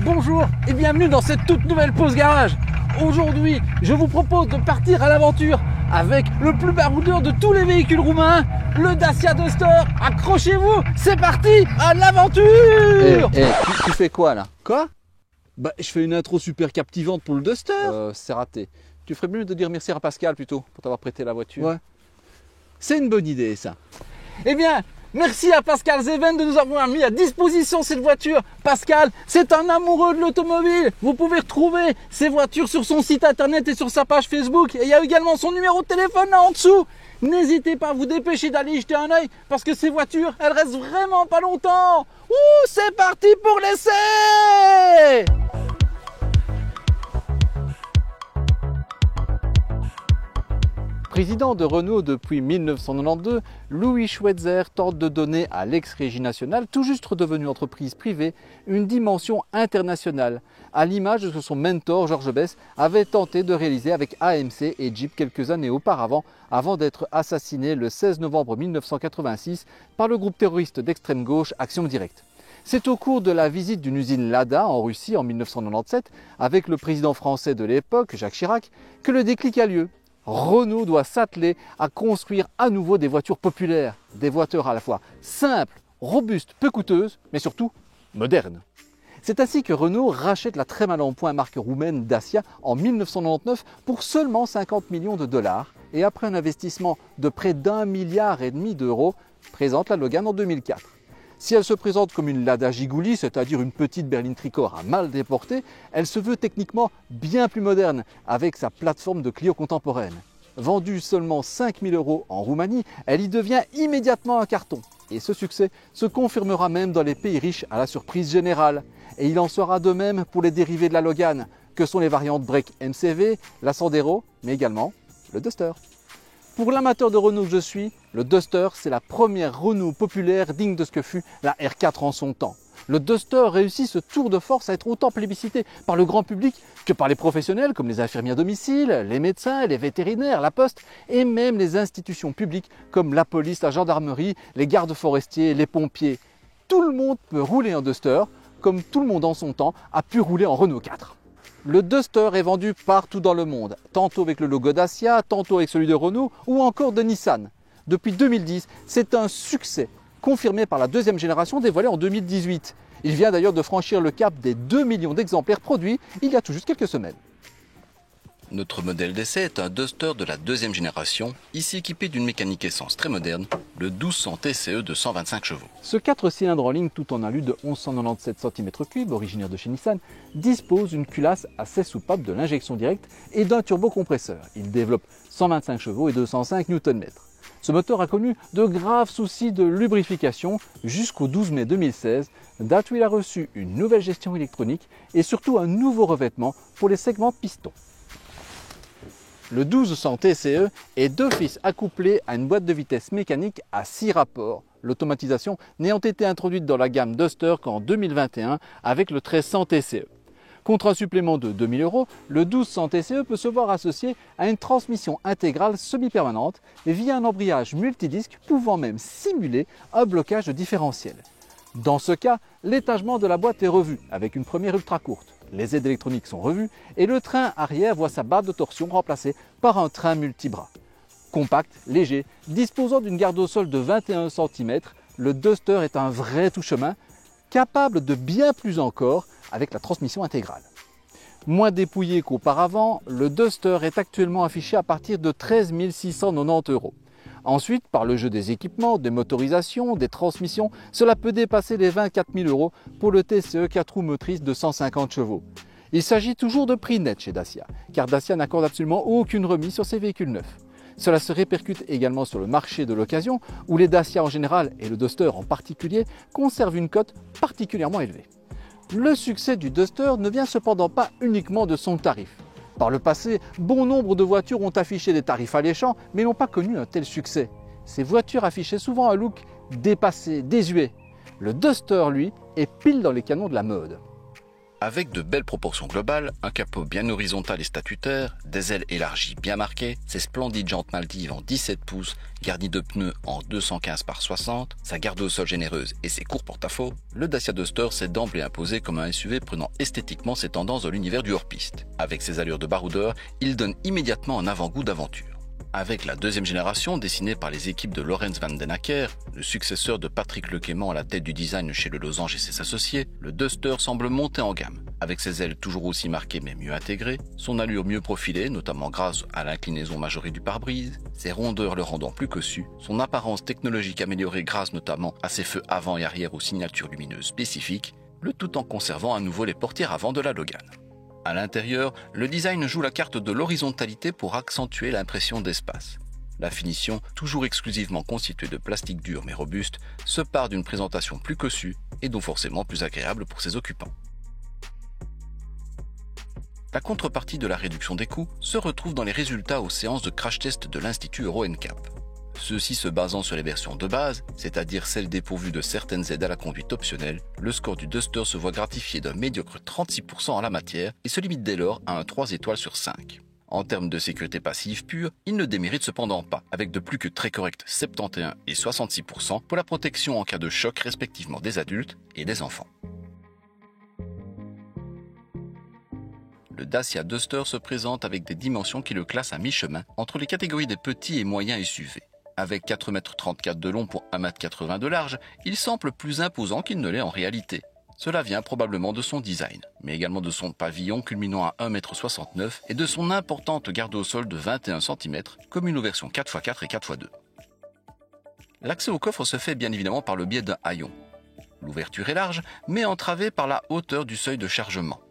Bonjour et bienvenue dans cette toute nouvelle pause garage. Aujourd'hui, je vous propose de partir à l'aventure avec le plus baroudeur de tous les véhicules roumains, le Dacia Duster. Accrochez-vous, c'est parti, à l'aventure. Tu fais quoi là? Quoi? Bah, je fais une intro super captivante pour le Duster. C'est raté. Tu ferais mieux de dire merci à Pascal plutôt pour t'avoir prêté la voiture. Ouais. C'est une bonne idée ça. Eh bien, merci à Pascal Zeven de nous avoir mis à disposition cette voiture. Pascal, c'est un amoureux de l'automobile. Vous pouvez retrouver ces voitures sur son site internet et sur sa page Facebook. Et il y a également son numéro de téléphone là en dessous. N'hésitez pas à vous dépêcher d'aller y jeter un œil parce que ces voitures, elles restent vraiment pas longtemps. Ouh, c'est parti pour l'essai! Président de Renault depuis 1992, Louis Schweitzer tente de donner à l'ex-régie nationale, tout juste redevenue entreprise privée, une dimension internationale, à l'image de ce que son mentor Georges Besse avait tenté de réaliser avec AMC et Jeep quelques années auparavant, avant d'être assassiné le 16 novembre 1986 par le groupe terroriste d'extrême gauche Action Directe. C'est au cours de la visite d'une usine Lada en Russie en 1997, avec le président français de l'époque, Jacques Chirac, que le déclic a lieu. Renault doit s'atteler à construire à nouveau des voitures populaires, des voitures à la fois simples, robustes, peu coûteuses, mais surtout modernes. C'est ainsi que Renault rachète la très mal en point marque roumaine Dacia en 1999 pour seulement 50 millions de dollars et après un investissement de près d'1,5 milliard d'euros, présente la Logan en 2004. Si elle se présente comme une Lada Gigouli, c'est-à-dire une petite berline tricorps à mal déporter, elle se veut techniquement bien plus moderne avec sa plateforme de Clio contemporaine. Vendue seulement 5 000 € en Roumanie, elle y devient immédiatement un carton. Et ce succès se confirmera même dans les pays riches à la surprise générale. Et il en sera de même pour les dérivés de la Logan, que sont les variantes Break MCV, la Sandero, mais également le Duster. Pour l'amateur de Renault que je suis, le Duster, c'est la première Renault populaire digne de ce que fut la R4 en son temps. Le Duster réussit ce tour de force à être autant plébiscité par le grand public que par les professionnels comme les infirmiers à domicile, les médecins, les vétérinaires, la poste et même les institutions publiques comme la police, la gendarmerie, les gardes forestiers, les pompiers. Tout le monde peut rouler en Duster comme tout le monde en son temps a pu rouler en Renault 4. Le Duster est vendu partout dans le monde, tantôt avec le logo Dacia, tantôt avec celui de Renault ou encore de Nissan. Depuis 2010, c'est un succès, confirmé par la deuxième génération dévoilée en 2018. Il vient d'ailleurs de franchir le cap des 2 millions d'exemplaires produits il y a tout juste quelques semaines. Notre modèle d'essai est un Duster de la deuxième génération, ici équipé d'une mécanique essence très moderne, le 1200 TCE de 125 chevaux. Ce 4 cylindres en ligne tout en alu de 1197 cm3, originaire de chez Nissan, dispose d'une culasse à 16 soupapes de l'injection directe et d'un turbocompresseur. Il développe 125 chevaux et 205 Nm. Ce moteur a connu de graves soucis de lubrification jusqu'au 12 mai 2016, date où il a reçu une nouvelle gestion électronique et surtout un nouveau revêtement pour les segments pistons. Le 1200 TCE est d'office accouplé à une boîte de vitesse mécanique à 6 rapports, l'automatisation n'ayant été introduite dans la gamme Duster qu'en 2021 avec le 1300 TCE. Contre un supplément de 2 000 €, le 1200 TCE peut se voir associé à une transmission intégrale semi-permanente via un embrayage multidisque pouvant même simuler un blocage de différentiel. Dans ce cas, l'étagement de la boîte est revu avec une première ultra courte. Les aides électroniques sont revues et le train arrière voit sa barre de torsion remplacée par un train multibras. Compact, léger, disposant d'une garde au sol de 21 cm, le Duster est un vrai tout-chemin, capable de bien plus encore avec la transmission intégrale. Moins dépouillé qu'auparavant, le Duster est actuellement affiché à partir de 13 690 €. Ensuite, par le jeu des équipements, des motorisations, des transmissions, cela peut dépasser les 24 000 € pour le TCE 4 roues motrices de 150 chevaux. Il s'agit toujours de prix net chez Dacia, car Dacia n'accorde absolument aucune remise sur ses véhicules neufs. Cela se répercute également sur le marché de l'occasion, où les Dacia en général et le Duster en particulier conservent une cote particulièrement élevée. Le succès du Duster ne vient cependant pas uniquement de son tarif. Par le passé, bon nombre de voitures ont affiché des tarifs alléchants, mais n'ont pas connu un tel succès. Ces voitures affichaient souvent un look dépassé, désuet. Le Duster, lui, est pile dans les canons de la mode. Avec de belles proportions globales, un capot bien horizontal et statutaire, des ailes élargies bien marquées, ses splendides jantes Maldives en 17 pouces, garnies de pneus en 215 par 60, sa garde au sol généreuse et ses courts porte-à-faux, le Dacia Duster s'est d'emblée imposé comme un SUV prenant esthétiquement ses tendances dans l'univers du hors-piste. Avec ses allures de baroudeur, il donne immédiatement un avant-goût d'aventure. Avec la deuxième génération dessinée par les équipes de Laurens van den Acker, le successeur de Patrick Lequément à la tête du design chez le Losange et ses associés, le Duster semble monter en gamme. Avec ses ailes toujours aussi marquées mais mieux intégrées, son allure mieux profilée, notamment grâce à l'inclinaison majorée du pare-brise, ses rondeurs le rendant plus cossu, son apparence technologique améliorée grâce notamment à ses feux avant et arrière aux signatures lumineuses spécifiques, le tout en conservant à nouveau les portières avant de la Logan. À l'intérieur, le design joue la carte de l'horizontalité pour accentuer l'impression d'espace. La finition, toujours exclusivement constituée de plastique dur mais robuste, se part d'une présentation plus cossue et donc forcément plus agréable pour ses occupants. La contrepartie de la réduction des coûts se retrouve dans les résultats aux séances de crash test de l'Institut Euro NCAP. Ceux-ci se basant sur les versions de base, c'est-à-dire celles dépourvues de certaines aides à la conduite optionnelle, le score du Duster se voit gratifié d'un médiocre 36% en la matière et se limite dès lors à un 3 étoiles sur 5. En termes de sécurité passive pure, il ne démérite cependant pas, avec de plus que très corrects 71 et 66% pour la protection en cas de choc respectivement des adultes et des enfants. Le Dacia Duster se présente avec des dimensions qui le classent à mi-chemin entre les catégories des petits et moyens SUV. Avec 4,34 m de long pour 1,80 m de large, il semble plus imposant qu'il ne l'est en réalité. Cela vient probablement de son design, mais également de son pavillon culminant à 1,69 m et de son importante garde au sol de 21 cm, comme une version 4x4 et 4x2. L'accès au coffre se fait bien évidemment par le biais d'un haillon. L'ouverture est large, mais entravée par la hauteur du seuil de chargement.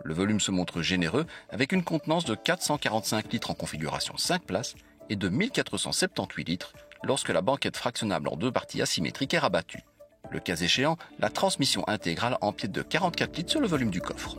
Le volume se montre généreux, avec une contenance de 445 litres en configuration 5 places et de 1478 litres lorsque la banquette fractionnable en 2 parties asymétriques est rabattue. Le cas échéant, la transmission intégrale empiète de 44 litres sur le volume du coffre.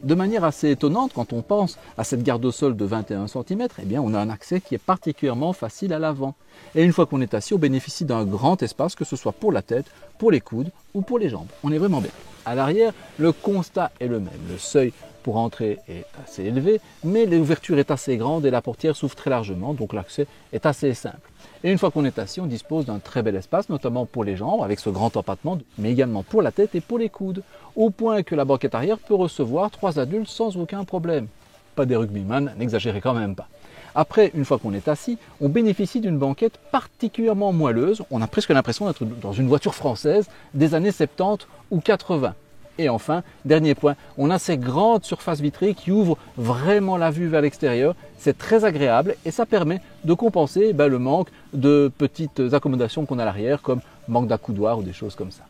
De manière assez étonnante, quand on pense à cette garde au sol de 21 cm, eh bien, on a un accès qui est particulièrement facile à l'avant. Et une fois qu'on est assis, on bénéficie d'un grand espace, que ce soit pour la tête, pour les coudes ou pour les jambes. On est vraiment bien. À l'arrière, le constat est le même. Le seuil pour entrer est assez élevé, mais l'ouverture est assez grande et la portière s'ouvre très largement, donc l'accès est assez simple. Et une fois qu'on est assis, on dispose d'un très bel espace, notamment pour les jambes, avec ce grand empattement, mais également pour la tête et pour les coudes, au point que la banquette arrière peut recevoir 3 adultes sans aucun problème. Pas des rugbyman, n'exagérez quand même pas. Après, une fois qu'on est assis, on bénéficie d'une banquette particulièrement moelleuse. On a presque l'impression d'être dans une voiture française des années 70 ou 80. Et enfin, dernier point, on a ces grandes surfaces vitrées qui ouvrent vraiment la vue vers l'extérieur. C'est très agréable et ça permet de compenser le manque de petites accommodations qu'on a à l'arrière, comme manque d'accoudoir ou des choses comme ça.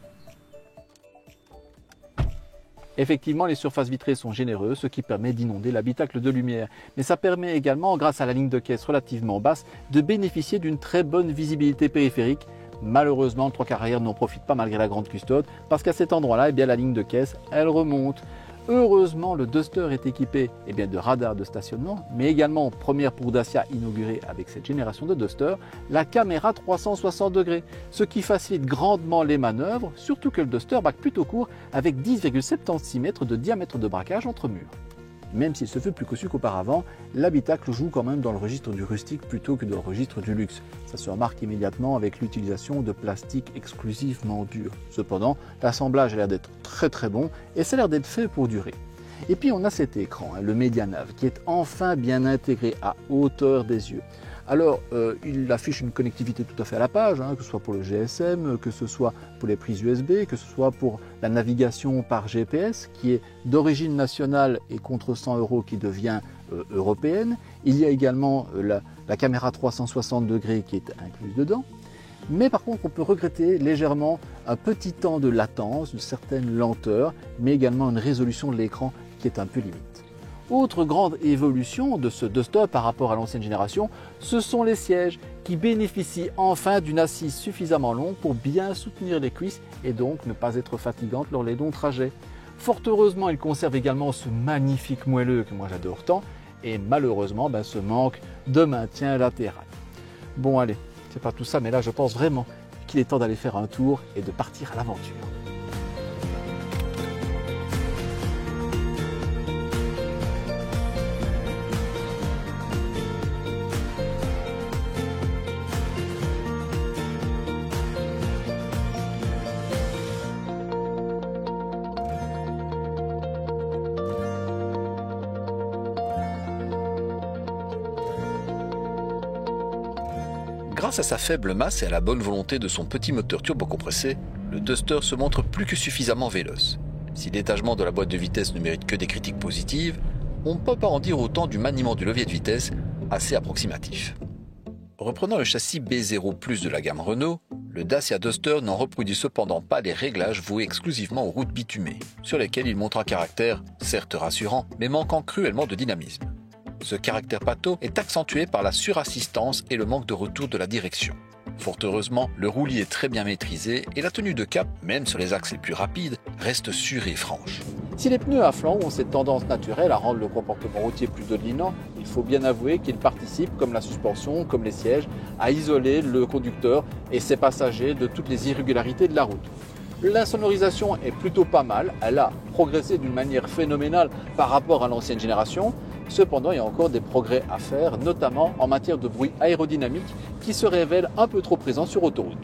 Effectivement, les surfaces vitrées sont généreuses, ce qui permet d'inonder l'habitacle de lumière. Mais ça permet également, grâce à la ligne de caisse relativement basse, de bénéficier d'une très bonne visibilité périphérique. Malheureusement, le 3/4 arrière n'en profite pas malgré la grande custode, parce qu'à cet endroit-là, la ligne de caisse, elle remonte. Heureusement, le Duster est équipé de radars de stationnement, mais également, première pour Dacia inaugurée avec cette génération de Duster, la caméra 360 degrés, ce qui facilite grandement les manœuvres, surtout que le Duster braque plutôt court avec 10,76 mètres de diamètre de braquage entre murs. Même s'il se fait plus cossu qu'auparavant, l'habitacle joue quand même dans le registre du rustique plutôt que dans le registre du luxe. Ça se remarque immédiatement avec l'utilisation de plastique exclusivement dur. Cependant, l'assemblage a l'air d'être très bon et ça a l'air d'être fait pour durer. Et puis on a cet écran, le MediaNav, qui est enfin bien intégré à hauteur des yeux. Alors, il affiche une connectivité tout à fait à la page, que ce soit pour le GSM, que ce soit pour les prises USB, que ce soit pour la navigation par GPS, qui est d'origine nationale et contre 100 € qui devient européenne. Il y a également la caméra 360 degrés qui est incluse dedans. Mais par contre, on peut regretter légèrement un petit temps de latence, une certaine lenteur, mais également une résolution de l'écran qui est un peu limite. Autre grande évolution de ce Duster par rapport à l'ancienne génération, ce sont les sièges qui bénéficient enfin d'une assise suffisamment longue pour bien soutenir les cuisses et donc ne pas être fatigante lors des longs trajets. Fort heureusement, il conserve également ce magnifique moelleux que moi j'adore tant et malheureusement ce manque de maintien latéral. Bon allez, c'est pas tout ça, mais là je pense vraiment qu'il est temps d'aller faire un tour et de partir à l'aventure. Grâce à sa faible masse et à la bonne volonté de son petit moteur turbocompressé, le Duster se montre plus que suffisamment véloce. Si l'étagement de la boîte de vitesse ne mérite que des critiques positives, on ne peut pas en dire autant du maniement du levier de vitesse, assez approximatif. Reprenant le châssis B0+ de la gamme Renault, le Dacia Duster n'en reproduit cependant pas les réglages voués exclusivement aux routes bitumées, sur lesquelles il montre un caractère, certes rassurant, mais manquant cruellement de dynamisme. Ce caractère pâteau est accentué par la surassistance et le manque de retour de la direction. Fort heureusement, le roulis est très bien maîtrisé et la tenue de cap, même sur les axes les plus rapides, reste sûre et franche. Si les pneus à flanc ont cette tendance naturelle à rendre le comportement routier plus dominant, il faut bien avouer qu'ils participent, comme la suspension, comme les sièges, à isoler le conducteur et ses passagers de toutes les irrégularités de la route. L'insonorisation est plutôt pas mal, elle a progressé d'une manière phénoménale par rapport à l'ancienne génération. Cependant, il y a encore des progrès à faire, notamment en matière de bruit aérodynamique qui se révèle un peu trop présent sur autoroute.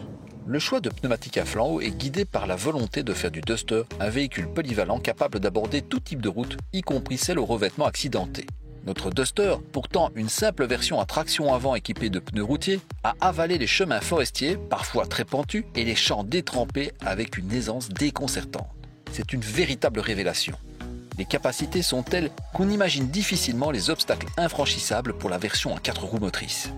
Le choix de pneumatiques à flanc haut est guidé par la volonté de faire du Duster un véhicule polyvalent capable d'aborder tout type de route, y compris celle au revêtement accidenté. Notre Duster, pourtant une simple version à traction avant équipée de pneus routiers, a avalé les chemins forestiers, parfois très pentus, et les champs détrempés avec une aisance déconcertante. C'est une véritable révélation. Les capacités sont telles qu'on imagine difficilement les obstacles infranchissables pour la version à 4 roues motrices.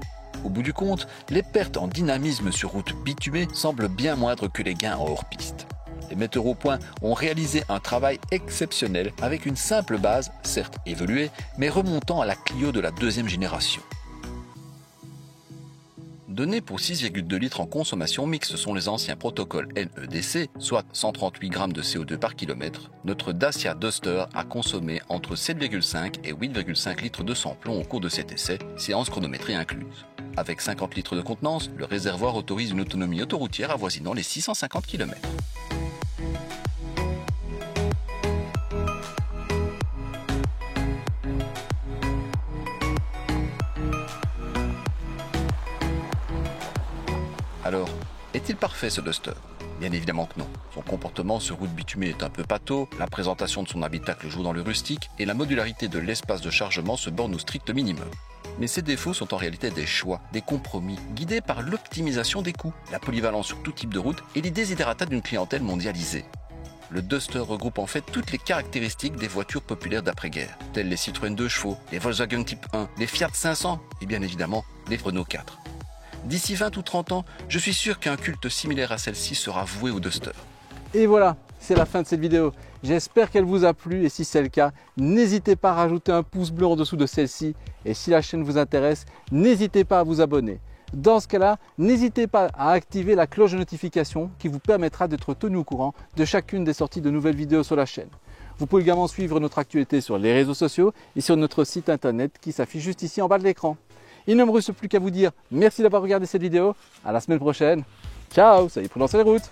Au bout du compte, les pertes en dynamisme sur route bitumée semblent bien moindres que les gains en hors-piste. Les metteurs au point ont réalisé un travail exceptionnel avec une simple base, certes évoluée, mais remontant à la Clio de la deuxième génération. Donnés pour 6,2 litres en consommation mixte sont les anciens protocoles NEDC, soit 138 grammes de CO2 par kilomètre, notre Dacia Duster a consommé entre 7,5 et 8,5 litres de sans-plomb au cours de cet essai, séance chronométrée incluse. Avec 50 litres de contenance, le réservoir autorise une autonomie autoroutière avoisinant les 650 km. Alors, est-il parfait ce Duster? Bien évidemment que non. Son comportement sur route bitumée est un peu pâteau, la présentation de son habitacle joue dans le rustique et la modularité de l'espace de chargement se borne au strict minimum. Mais ces défauts sont en réalité des choix, des compromis, guidés par l'optimisation des coûts, la polyvalence sur tout type de route et les desiderata d'une clientèle mondialisée. Le Duster regroupe en fait toutes les caractéristiques des voitures populaires d'après-guerre, telles les Citroën 2 chevaux, les Volkswagen Type 1, les Fiat 500 et bien évidemment les Renault 4. D'ici 20 ou 30 ans, je suis sûr qu'un culte similaire à celle-ci sera voué au Duster. Et voilà, c'est la fin de cette vidéo. J'espère qu'elle vous a plu et si c'est le cas, n'hésitez pas à rajouter un pouce bleu en dessous de celle-ci. Et si la chaîne vous intéresse, n'hésitez pas à vous abonner. Dans ce cas-là, n'hésitez pas à activer la cloche de notification qui vous permettra d'être tenu au courant de chacune des sorties de nouvelles vidéos sur la chaîne. Vous pouvez également suivre notre actualité sur les réseaux sociaux et sur notre site internet qui s'affiche juste ici en bas de l'écran. Il ne me reste plus qu'à vous dire merci d'avoir regardé cette vidéo. À la semaine prochaine. Ciao, ça y est, prenons les routes.